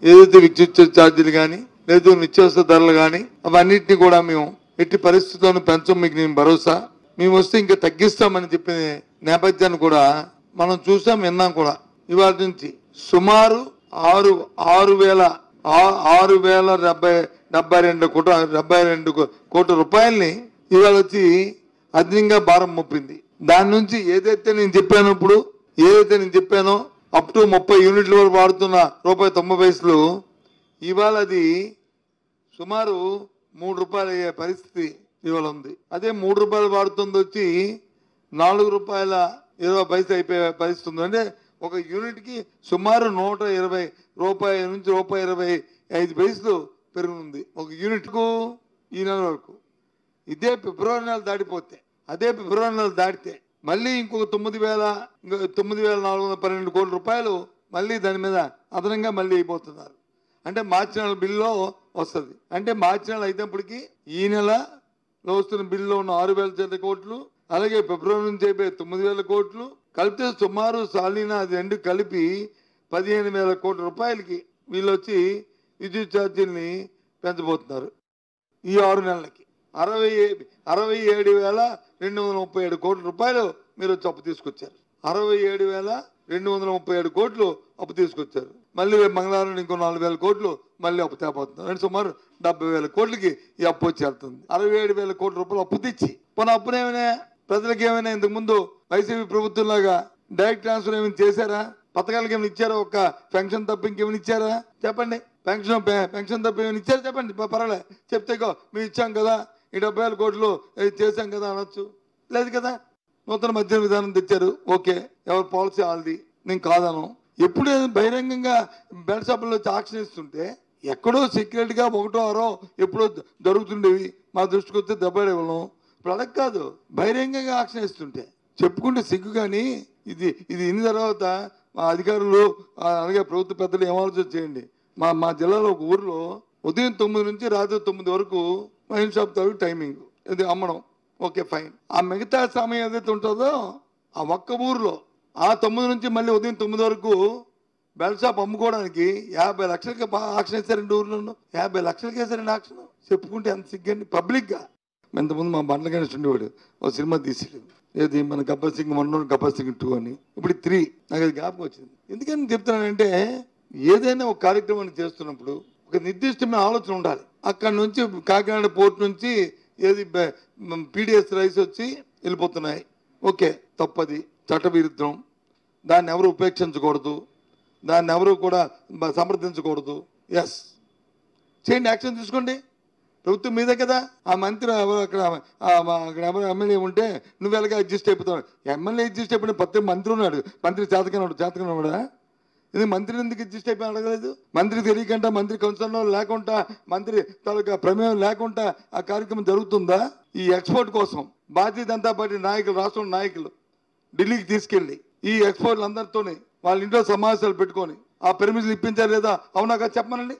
ఏదైతే విద్యుత్ ఛార్జీలు కానీ లేదు నిత్యావసర ధరలు కానీ అవన్నిటిని కూడా మేము ఎట్టి పరిస్థితుల్లోనూ పెంచం, మీకు నేను భరోసా. మేము వస్తే ఇంకా తగ్గిస్తామని చెప్పిన నేపథ్యాన్ని కూడా మనం చూసాం, విన్నాం కూడా. ఇవాళ నుంచి సుమారు 6,072 కోట్ల రూపాయల్ని ఇవాళ వచ్చి అదనంగా భారం మోపింది. దాని నుంచి ఏదైతే నేను చెప్పానో అప్ టు 30 యూనిట్ల వరకు వాడుతున్న ₹1.90 ఇవాళ అది సుమారు ₹3 అయ్యే పరిస్థితి ఇవాళ ఉంది. అదే ₹3 వాడుతుంది వచ్చి ₹4.20 అయిపోయే పరిస్థితి ఉంది. అంటే ఒక యూనిట్కి సుమారు ₹120 నుంచి ₹1.25 పెరుగుతుంది ఒక యూనిట్కు ఈ నెల వరకు. ఇదే ఫిబ్రవరి నెల దాటితే మళ్ళీ ఇంకొక 9,412 కోట్ల రూపాయలు మళ్ళీ దాని మీద అదనంగా మళ్ళీ అయిపోతున్నారు. అంటే మార్చి నెల బిల్లో వస్తుంది. అంటే మార్చి నెల అయినప్పటికీ ఈ నెలలో వస్తున్న బిల్లో ఉన్న 6,000 కోట్లు, అలాగే ఫిబ్రవరి నుంచి అయిపోయి 9,000 కోట్లు కలిపితే సుమారు సాలీనా అది రెండు కలిపి 15,000 కోట్ల రూపాయలకి వీళ్ళు వచ్చి విద్యుత్ ఛార్జీల్ని పెంచబోతున్నారు. ఈ 6 నెలలకి 67,237 కోట్ల రూపాయలు మీరు వచ్చి అప్పు తీసుకొచ్చారు. 67,237 కోట్లు అప్పు తీసుకొచ్చారు. మళ్ళీ రేపు మంగళవారం ఇంకో 4,000 కోట్లు మళ్ళీ అప్పు తేపోతున్నారు. అంటే సుమారు 70,000 కోట్లకి ఈ అప్పు వచ్చి వెళ్తుంది. 67,000 కోట్ల రూపాయలు అప్పు తెచ్చి అప్పునేమైనా ప్రజలకు ఏమైనా ఇంతకుముందు వైసీపీ ప్రభుత్వంలాగా డైరెక్ట్ ట్రాన్స్ఫర్ ఏమైనా చేశారా? పథకాలకి ఏమైనా ఇచ్చారా? ఒక్క పెన్షన్ తప్ప ఇంకేమైనా ఇచ్చారా? చెప్పండి. పెన్షన్ తప్ప ఏమైనా ఇచ్చారా? చెప్పండి. పర్వాలేదు చెప్తే మేము ఇచ్చాం కదా, ఈ 70,000 కోట్లు చేశాం కదా అనొచ్చు. లేదు కదా. నూతన మద్యం విధానం తెచ్చారు, ఓకే, ఎవరి పాలసీ వాళ్ళది, నేను కాదను. ఎప్పుడు బహిరంగంగా బెల్ట్ షాపుల్లో వచ్చి ఆక్షన్ ఇస్తుంటే ఎక్కడో సీక్రెట్గా 1-6 ఎప్పుడో జరుగుతుండేవి. మా దృష్టికి వస్తే దెబ్బడేవాళ్ళం. ఇప్పుడు అడగ కాదు, బహిరంగంగా ఆక్షన్ ఇస్తుంటే చెప్పుకుంటే సిగ్గు. కానీ ఇది ఇన్ని తర్వాత మా అధికారులు అలాగే ప్రభుత్వ పెద్దలు ఏం ఆలోచన చేయండి. మా జిల్లాలో ఒక ఊర్లో ఉదయం 9 నుంచి రాత్రి 9 వరకు వైన్ షాప్ తాలూకు టైమింగ్ ఇది అమ్మడం, ఓకే ఫైన్. ఆ మిగతా సమయం ఏదైతే ఉంటుందో ఆ ఒక్క ఊర్లో ఆ 9 నుంచి మళ్ళీ ఉదయం 9 వరకు బెల్ట్ షాప్ అమ్ముకోవడానికి 50 లక్షలకి ఆక్షన్ వేసారండి. ఊర్లో 50 లక్షలకి వేసారండి ఆక్షన్. చెప్పుకుంటే ఎంత సిగ్గండి పబ్లిక్గా. ఇంతకుముందు మా బండ్ల గణేష్ ఉండేవాడు, ఒక సినిమా తీసాడు, ఏది మన గబ్బర్ సింగ్ 1, గబ్బర్ సింగ్ 2 అని. ఇప్పుడు 3 నాకు అది జ్ఞాపకం వచ్చింది. ఎందుకని చెప్తున్నానంటే ఏదైనా ఒక కార్యక్రమాన్ని చేస్తున్నప్పుడు ఒక నిర్దిష్టమైన ఆలోచన ఉండాలి. అక్కడ నుంచి కాకినాడ పోర్ట్ నుంచి ఏది పీడిఎస్ రైస్ వచ్చి వెళ్ళిపోతున్నాయి, ఓకే, తప్పది, చట్టవిరుద్ధం. దాన్ని ఎవరు ఉపేక్షించకూడదు, దాన్ని ఎవరు కూడా సమర్థించకూడదు. ఎస్ చేయండి, యాక్షన్ తీసుకోండి. ప్రభుత్వం మీదే కదా. ఆ మంత్రి అక్కడ ఎవరు ఎమ్మెల్యే ఉంటే నువ్వు ఎలాగ అడ్జస్ట్ అయిపోతావు. ఎమ్మెల్యే అడ్జస్ట్ అయిపోయిన ప్రతి మంత్రి ఉన్నాడు, మంత్రి చేతకనవాడా? ఇది మంత్రిని ఎందుకు అడ్జస్ట్ అయిపోయి అడగలేదు? మంత్రి తెలియకుండా, మంత్రి కన్సర్న్ లేకుండా, మంత్రి తాలూకా ప్రమేయం లేకుండా ఆ కార్యక్రమం జరుగుతుందా? ఈ ఎక్స్పోర్ట్ కోసం భారతీయ జనతా పార్టీ నాయకులు, రాష్ట్రం నాయకులు ఢిల్లీకి తీసుకెళ్ళి ఈ ఎక్స్పోర్ట్లు అందరితోని వాళ్ళ ఇంట్లో సమావేశాలు పెట్టుకొని ఆ పెర్మిషన్లు ఇప్పించారు లేదా? అవునా కదా చెప్పమనండి.